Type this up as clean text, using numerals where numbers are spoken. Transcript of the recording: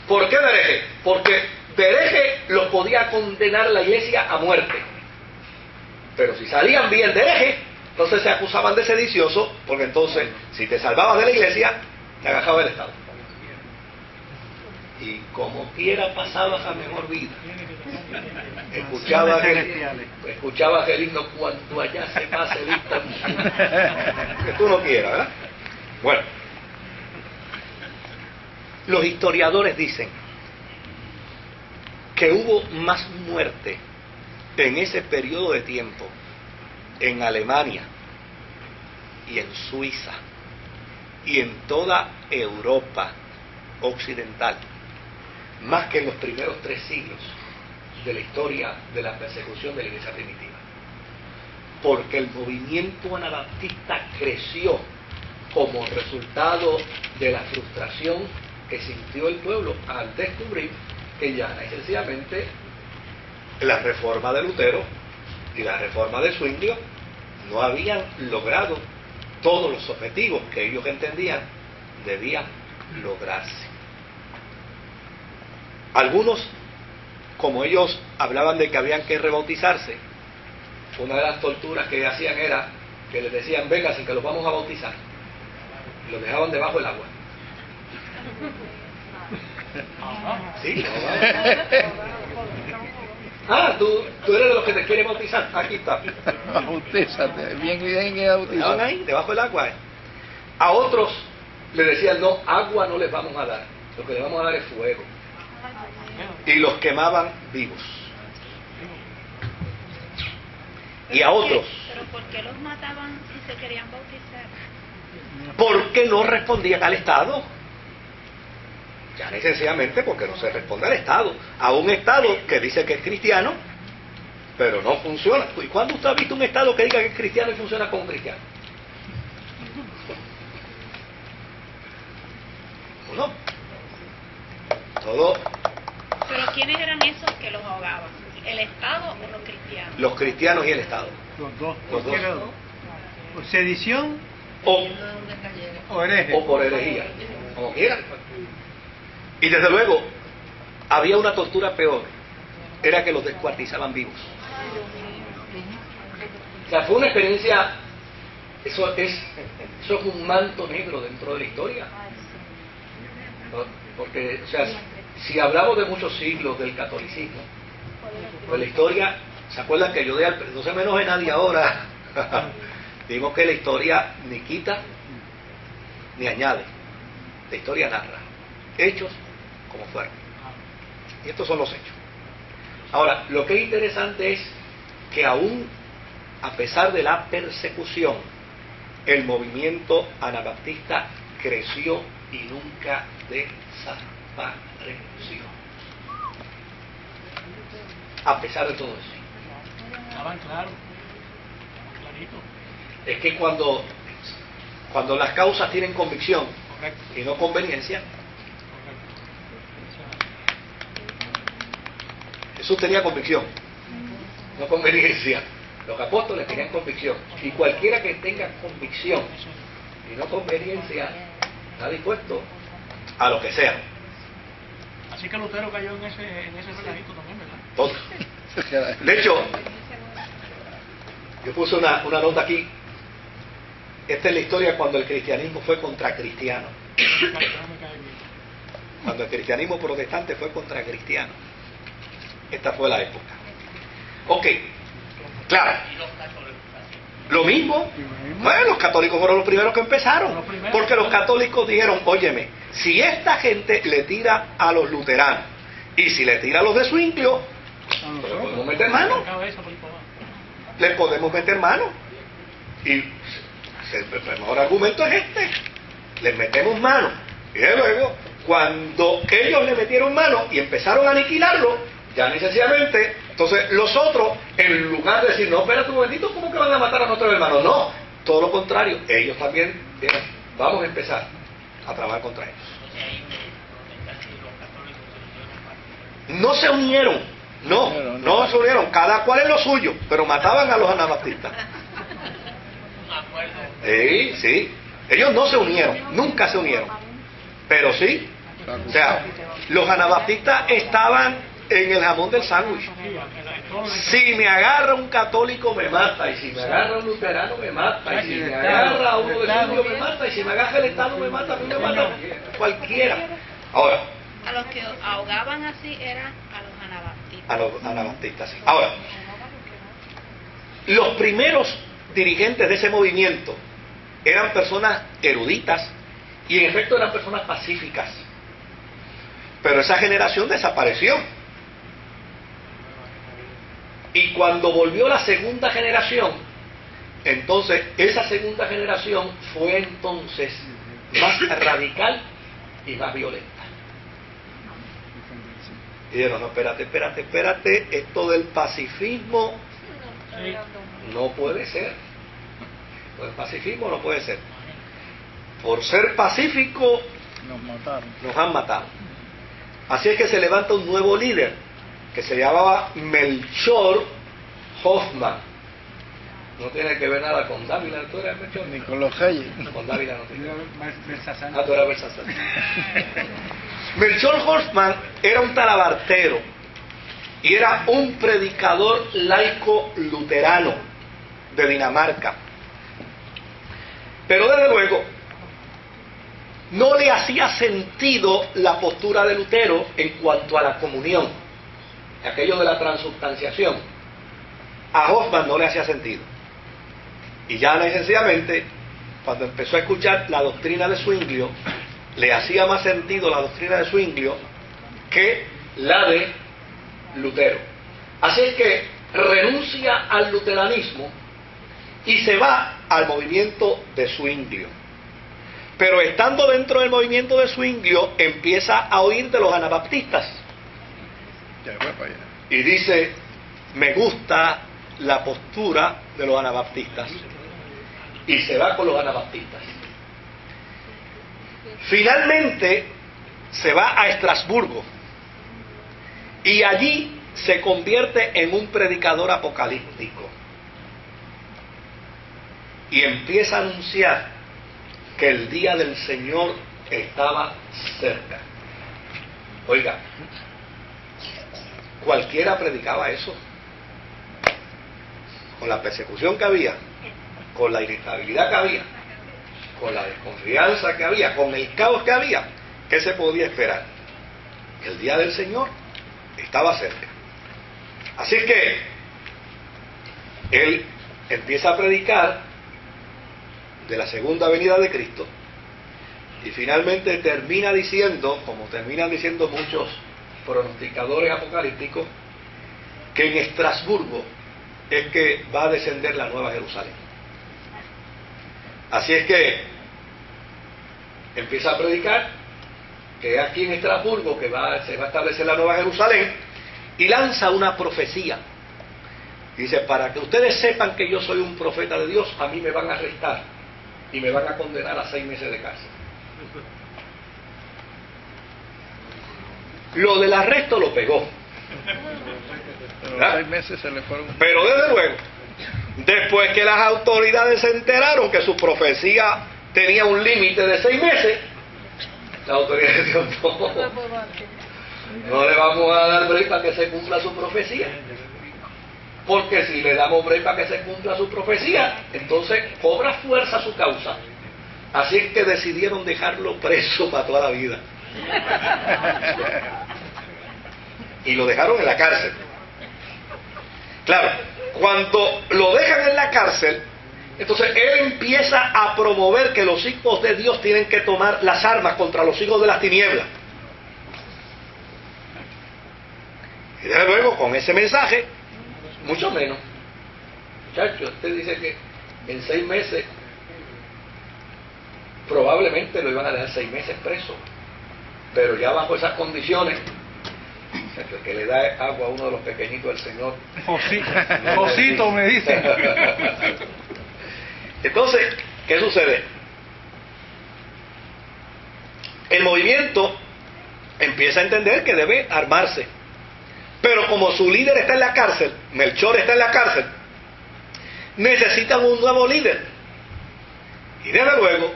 ¿Por qué de hereje? Porque de hereje los podía condenar la iglesia a muerte. Pero si salían bien de hereje, entonces se acusaban de sedicioso, porque entonces, si te salvabas de la iglesia, te agajaba el Estado. Y como quiera pasabas a mejor vida. Escuchaba aquel himno, cuando allá se pase vista, que tú no quieras, ¿verdad? Bueno, los historiadores dicen que hubo más muerte en ese periodo de tiempo en Alemania y en Suiza y en toda Europa occidental, más que en los primeros 3 siglos de la historia de la persecución de la iglesia primitiva, porque el movimiento anabaptista creció como resultado de la frustración que sintió el pueblo al descubrir que ya sencillamente la reforma de Lutero y la reforma de Zwinglio no habían logrado todos los objetivos que ellos entendían debían lograrse. Algunos, como ellos hablaban de que habían que rebautizarse, una de las torturas que hacían era que les decían, venga, así que los vamos a bautizar, y los dejaban debajo del agua. ¿Sí? Ah, tú eres de los que te quieren bautizar. Aquí está. Bautízate, bien bautizado. Ahí, debajo del agua. A otros les decían, no, agua no les vamos a dar. Lo que les vamos a dar es fuego. Y los quemaban vivos. Y a otros. ¿Pero por qué los mataban si se querían bautizar? Porque no respondían al Estado. Ya sencillamente porque no se responde al Estado. A un Estado que dice que es cristiano, pero no funciona. ¿Y cuándo usted ha visto un Estado que diga que es cristiano y funciona como cristiano? No. Todo. ¿Pero quiénes eran esos que los ahogaban? ¿El Estado o los cristianos? Los cristianos y el Estado. Los dos. Los dos. ¿O sedición o hereje? O por herejía. Como quieran. Y desde luego, había una tortura peor. Era que los descuartizaban vivos. O sea, fue una experiencia. Eso es un manto negro dentro de la historia. ¿No? Porque, o sea, si hablamos de muchos siglos del catolicismo, pues la historia, ¿se acuerdan que yo no se me enoje nadie ahora? Dimos que la historia ni quita ni añade. La historia narra hechos como fueron. Y estos son los hechos. Ahora, lo que es interesante es que aún a pesar de la persecución, el movimiento anabaptista creció y nunca desapareció. A pesar de todo eso. Estaban claros, clarito. Es que cuando las causas tienen convicción y no conveniencia, Jesús tenía convicción, no conveniencia. Los apóstoles tenían convicción. Y cualquiera que tenga convicción y no conveniencia, está dispuesto a lo que sea. Así que Lutero cayó en ese relajito también, ¿verdad? Todo. De hecho, yo puse una nota aquí. Esta es la historia cuando el cristianismo fue contra cristiano. Cuando el cristianismo protestante fue contra cristiano. Esta fue la época. Ok, claro. Lo mismo. Bueno, los católicos fueron los primeros que empezaron. Porque los católicos dijeron, óyeme, si esta gente le tira a los luteranos y si le tira a los de Zwinglio, ¿le podemos meter mano? Le podemos meter mano. Y el mejor argumento es este. Les metemos mano. Y luego, cuando ellos le metieron mano y empezaron a aniquilarlo, ya necesariamente, entonces los otros, en lugar de decir, no, espérate un momentito, ¿cómo que van a matar a nuestros hermanos? No, todo lo contrario, ellos también dijeron, vamos a empezar a trabajar contra ellos. No se unieron, no se unieron, cada cual en lo suyo, pero mataban a los anabaptistas. Sí, ellos no se unieron, nunca se unieron, pero sí, o sea, Los anabaptistas estaban en el jamón del sándwich. Si me agarra un católico me mata, y si me agarra un luterano me mata, y si me agarra uno de Silvio me mata, y si me agarra el Estado me mata, a mí me mata cualquiera. Ahora, A los que ahogaban así eran a los anabaptistas. a los anabaptistas, sí. Ahora, los primeros dirigentes de ese movimiento eran personas eruditas y en efecto eran personas pacíficas. Pero esa generación desapareció. Y cuando volvió la segunda generación, entonces esa segunda generación fue entonces más radical y más violenta. Y dijeron, no, espérate, esto del pacifismo no puede ser. El pacifismo no puede ser. Por ser pacífico Nos mataron. nos han matado. Así es que se levanta un nuevo líder que se llamaba Melchor Hoffman. No tiene que ver nada con Dávila. ¿Tú eras Melchor? Ni con los reyes. Con Dávila no tiene. Belsasar. Ah, tú eras Belsasar. Melchor Hoffman era un talabartero y era un predicador laico luterano de Dinamarca. Pero desde luego no le hacía sentido la postura de Lutero en cuanto a la comunión, aquello de la transubstanciación. A Hoffman no le hacía sentido. Y ya sencillamente, cuando empezó a escuchar la doctrina de Zwinglio, le hacía más sentido la doctrina de Zwinglio que la de Lutero. Así es que renuncia al luteranismo y se va al movimiento de Zwinglio. Pero estando dentro del movimiento de Zwinglio, empieza a oír de los anabaptistas. Ya fue para allá. Y dice, me gusta la postura de los anabaptistas. Y se va con los anabaptistas. Finalmente se va a Estrasburgo. Y allí se convierte en un predicador apocalíptico. Y empieza a anunciar que el día del Señor estaba cerca. Oiga, cualquiera predicaba eso. Con la persecución que había, con la inestabilidad que había, con la desconfianza que había, con el caos que había, ¿qué se podía esperar? Que el día del Señor estaba cerca. Así que él empieza a predicar de la segunda venida de Cristo y finalmente termina diciendo, como terminan diciendo muchos pronosticadores apocalípticos, que en Estrasburgo es que va a descender la Nueva Jerusalén. Así es que empieza a predicar que es aquí en Estrasburgo que se va a establecer la Nueva Jerusalén y lanza una profecía. Dice, para que ustedes sepan que yo soy un profeta de Dios, a mí me van a arrestar y me van a condenar a 6 meses de cárcel. Lo del arresto lo pegó. Pero los 6 meses se le fueron. Pero desde luego, después que las autoridades se enteraron que su profecía tenía un límite de 6 meses, la autoridad dijo, no le vamos a dar break para que se cumpla su profecía. Porque si le damos break para que se cumpla su profecía, entonces cobra fuerza su causa. Así es que decidieron dejarlo preso para toda la vida. Y lo dejaron en la cárcel. Claro, cuando lo dejan en la cárcel, entonces él empieza a promover que los hijos de Dios tienen que tomar las armas contra los hijos de las tinieblas. Y desde luego, con ese mensaje, mucho menos. Muchachos, usted dice que en 6 meses probablemente lo iban a dejar 6 meses preso, pero ya bajo esas condiciones, el que le da agua a uno de los pequeñitos del Señor, Josito me dice. Entonces, ¿qué sucede? El movimiento empieza a entender que debe armarse, pero como su líder está en la cárcel, Melchor está en la cárcel, necesitan un nuevo líder. Y desde luego,